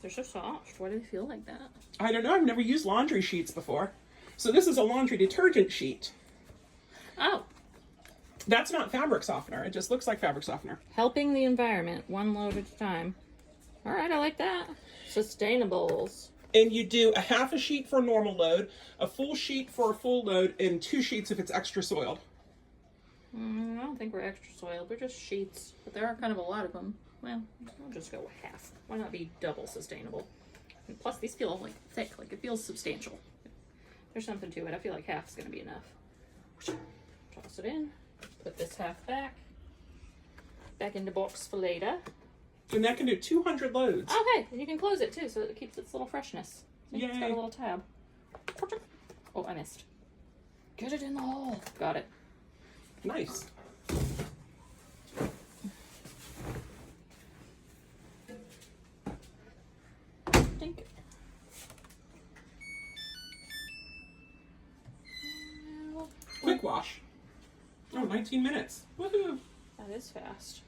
They're so soft. Why do they feel like that? I don't know. I've never used laundry sheets before. So this is a laundry detergent sheet. Oh. That's not fabric softener. It just looks like fabric softener. Helping the environment, one load at a time. All right, I like that. Sustainables. And you do a half a sheet for a normal load, a full sheet for a full load, and 2 sheets if it's extra soiled. I don't think we're extra soiled. They're just sheets, but there are kind of a lot of them. Well, I'll just go with half. Why not be double sustainable? And plus, these feel like thick. Like it feels substantial. There's something to it. I feel like half is going to be enough. Toss it in. Put this half back into box for later. And that can do 200 loads. Okay, and you can close it too, so it keeps its little freshness. See, it's got a Yay. little tab. Oh, I missed. Get it in the hole. Got it. Nice. Dink. Quick wash. Oh, 19 minutes. Woohoo. That is fast.